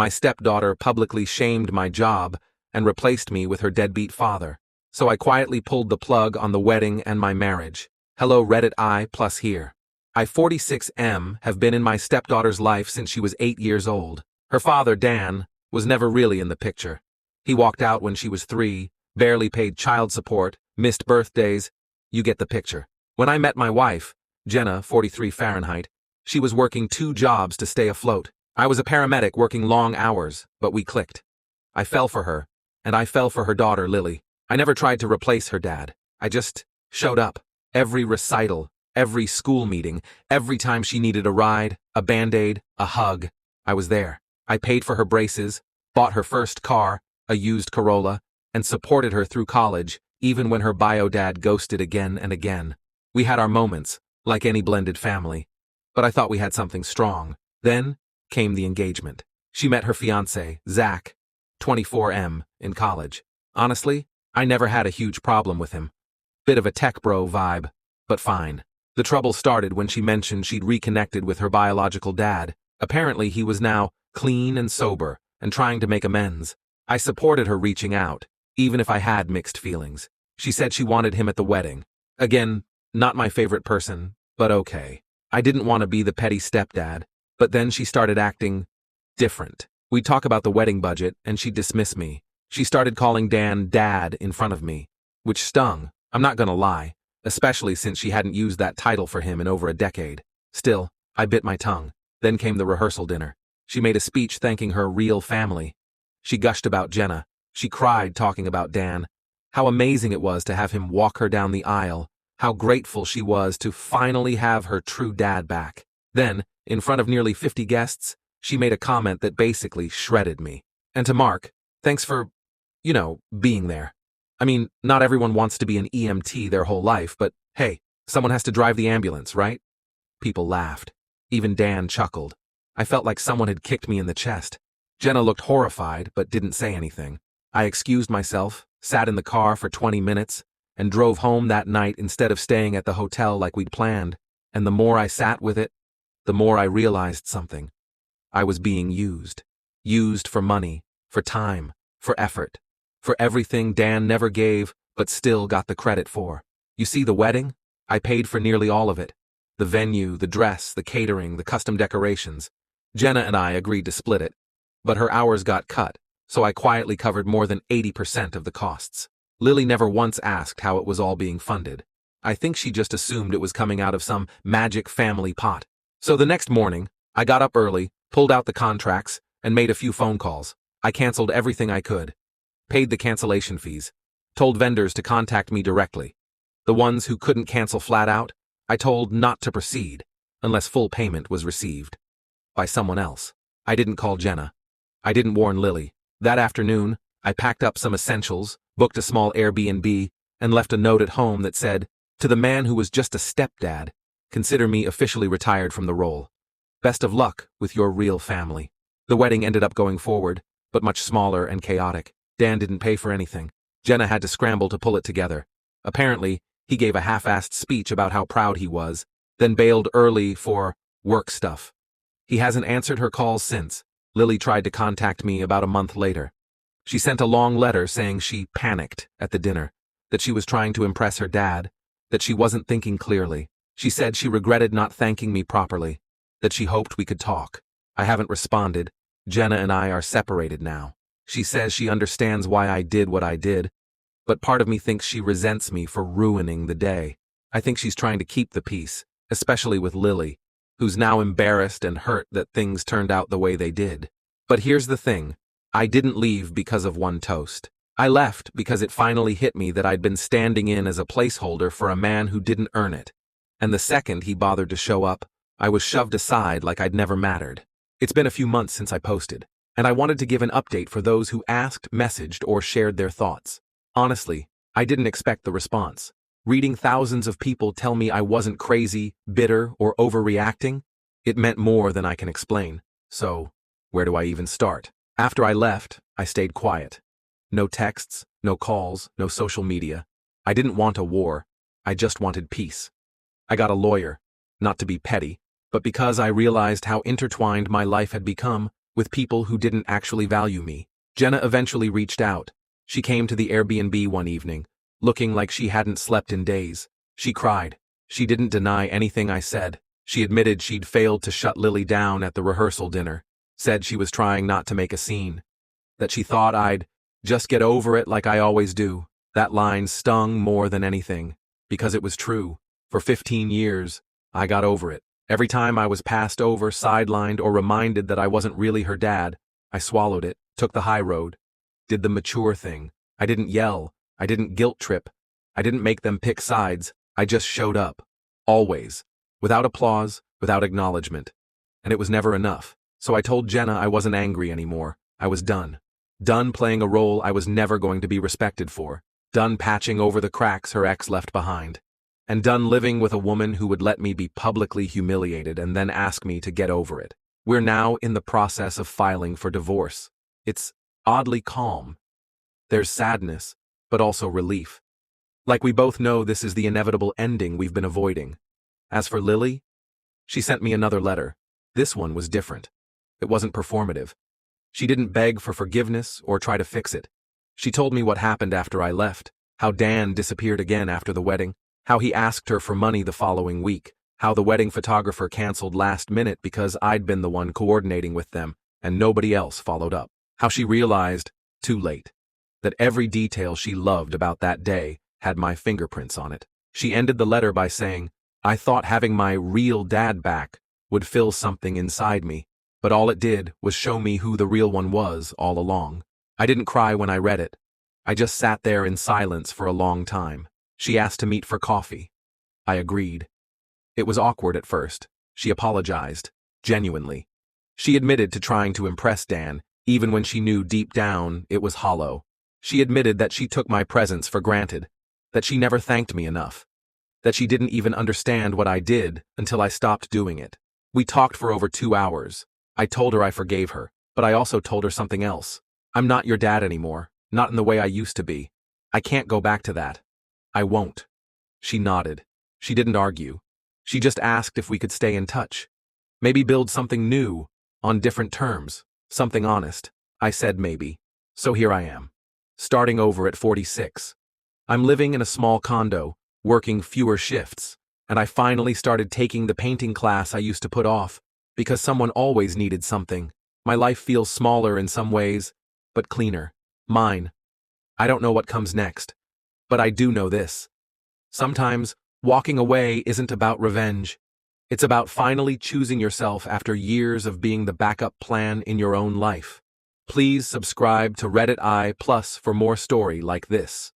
My stepdaughter publicly shamed my job and replaced me with her deadbeat father. So I quietly pulled the plug on the wedding and my marriage. Hello Reddit I plus here. I 46M have been in my stepdaughter's life since she was 8 years old. Her father, Dan, was never really in the picture. He walked out when she was 3, barely paid child support, missed birthdays. You get the picture. When I met my wife, Jenna, 43 Fahrenheit, she was working 2 jobs to stay afloat. I was a paramedic working long hours, but we clicked. I fell for her, and I fell for her daughter, Lily. I never tried to replace her dad. I just showed up. Every recital, every school meeting, every time she needed a ride, a Band-Aid, a hug, I was there. I paid for her braces, bought her first car, a used Corolla, and supported her through college, even when her bio dad ghosted again and again. We had our moments, like any blended family. But I thought we had something strong. Then came the engagement. She met her fiancé, Zach, 24M, in college. Honestly, I never had a huge problem with him. Bit of a tech bro vibe, but fine. The trouble started when she mentioned she'd reconnected with her biological dad. Apparently he was now clean and sober and trying to make amends. I supported her reaching out, even if I had mixed feelings. She said she wanted him at the wedding. Again, not my favorite person, but okay. I didn't want to be the petty stepdad, but then she started acting different. We'd talk about the wedding budget, and she'd dismiss me. She started calling Dan Dad in front of me, which stung, I'm not gonna lie, especially since she hadn't used that title for him in over a decade. Still, I bit my tongue. Then came the rehearsal dinner. She made a speech thanking her real family. She gushed about Jenna. She cried talking about Dan. How amazing it was to have him walk her down the aisle. How grateful she was to finally have her true dad back. Then, in front of nearly 50 guests, she made a comment that basically shredded me. And to Mark, thanks for, being there. I mean, not everyone wants to be an EMT their whole life, but hey, someone has to drive the ambulance, right? People laughed. Even Dan chuckled. I felt like someone had kicked me in the chest. Jenna looked horrified, but didn't say anything. I excused myself, sat in the car for 20 minutes, and drove home that night instead of staying at the hotel like we'd planned. And the more I sat with it, the more I realized something. I was being used. Used for money, for time, for effort, for everything Dan never gave, but still got the credit for. You see, the wedding? I paid for nearly all of it. The venue, the dress, the catering, the custom decorations. Jenna and I agreed to split it, but her hours got cut, so I quietly covered more than 80% of the costs. Lily never once asked how it was all being funded. I think she just assumed it was coming out of some magic family pot. So the next morning, I got up early, pulled out the contracts, and made a few phone calls. I canceled everything I could. Paid the cancellation fees. Told vendors to contact me directly. The ones who couldn't cancel flat out, I told not to proceed, unless full payment was received. By someone else. I didn't call Jenna. I didn't warn Lily. That afternoon, I packed up some essentials, booked a small Airbnb, and left a note at home that said, "To the man who was just a stepdad, consider me officially retired from the role. Best of luck with your real family." The wedding ended up going forward, but much smaller and chaotic. Dan didn't pay for anything. Jenna had to scramble to pull it together. Apparently, he gave a half-assed speech about how proud he was, then bailed early for work stuff. He hasn't answered her calls since. Lily tried to contact me about a month later. She sent a long letter saying she panicked at the dinner, that she was trying to impress her dad, that she wasn't thinking clearly. She said she regretted not thanking me properly, that she hoped we could talk. I haven't responded. Jenna and I are separated now. She says she understands why I did what I did, but part of me thinks she resents me for ruining the day. I think she's trying to keep the peace, especially with Lily, who's now embarrassed and hurt that things turned out the way they did. But here's the thing. I didn't leave because of one toast. I left because it finally hit me that I'd been standing in as a placeholder for a man who didn't earn it. And the second he bothered to show up, I was shoved aside like I'd never mattered. It's been a few months since I posted, and I wanted to give an update for those who asked, messaged, or shared their thoughts. Honestly, I didn't expect the response. Reading thousands of people tell me I wasn't crazy, bitter, or overreacting, it meant more than I can explain. So, where do I even start? After I left, I stayed quiet. No texts, no calls, no social media. I didn't want a war. I just wanted peace. I got a lawyer, not to be petty, but because I realized how intertwined my life had become with people who didn't actually value me. Jenna eventually reached out. She came to the Airbnb one evening, looking like she hadn't slept in days. She cried. She didn't deny anything I said. She admitted she'd failed to shut Lily down at the rehearsal dinner, said she was trying not to make a scene, that she thought I'd just get over it like I always do. That line stung more than anything, because it was true. For 15 years, I got over it. Every time I was passed over, sidelined, or reminded that I wasn't really her dad, I swallowed it, took the high road, did the mature thing. I didn't yell, I didn't guilt trip, I didn't make them pick sides, I just showed up. Always. Without applause, without acknowledgement. And it was never enough. So I told Jenna I wasn't angry anymore. I was done. Done playing a role I was never going to be respected for. Done patching over the cracks her ex left behind. And done living with a woman who would let me be publicly humiliated and then ask me to get over it. We're now in the process of filing for divorce. It's oddly calm. There's sadness, but also relief. Like we both know this is the inevitable ending we've been avoiding. As for Lily, she sent me another letter. This one was different. It wasn't performative. She didn't beg for forgiveness or try to fix it. She told me what happened after I left, how Dan disappeared again after the wedding, how he asked her for money the following week, how the wedding photographer canceled last minute because I'd been the one coordinating with them and nobody else followed up, how she realized, too late, that every detail she loved about that day had my fingerprints on it. She ended the letter by saying, I thought having my real dad back would fill something inside me, but all it did was show me who the real one was all along. I didn't cry when I read it. I just sat there in silence for a long time. She asked to meet for coffee. I agreed. It was awkward at first. She apologized, genuinely. She admitted to trying to impress Dan, even when she knew deep down it was hollow. She admitted that she took my presence for granted, that she never thanked me enough, that she didn't even understand what I did until I stopped doing it. We talked for over 2 hours. I told her I forgave her, but I also told her something else. I'm not your dad anymore, not in the way I used to be. I can't go back to that. I won't. She nodded. She didn't argue. She just asked if we could stay in touch. Maybe build something new, on different terms, something honest. I said maybe. So here I am, starting over at 46. I'm living in a small condo, working fewer shifts, and I finally started taking the painting class I used to put off, because someone always needed something. My life feels smaller in some ways, but cleaner. Mine. I don't know what comes next, but I do know this. Sometimes, walking away isn't about revenge. It's about finally choosing yourself after years of being the backup plan in your own life. Please subscribe to Reddit I+ for more story like this.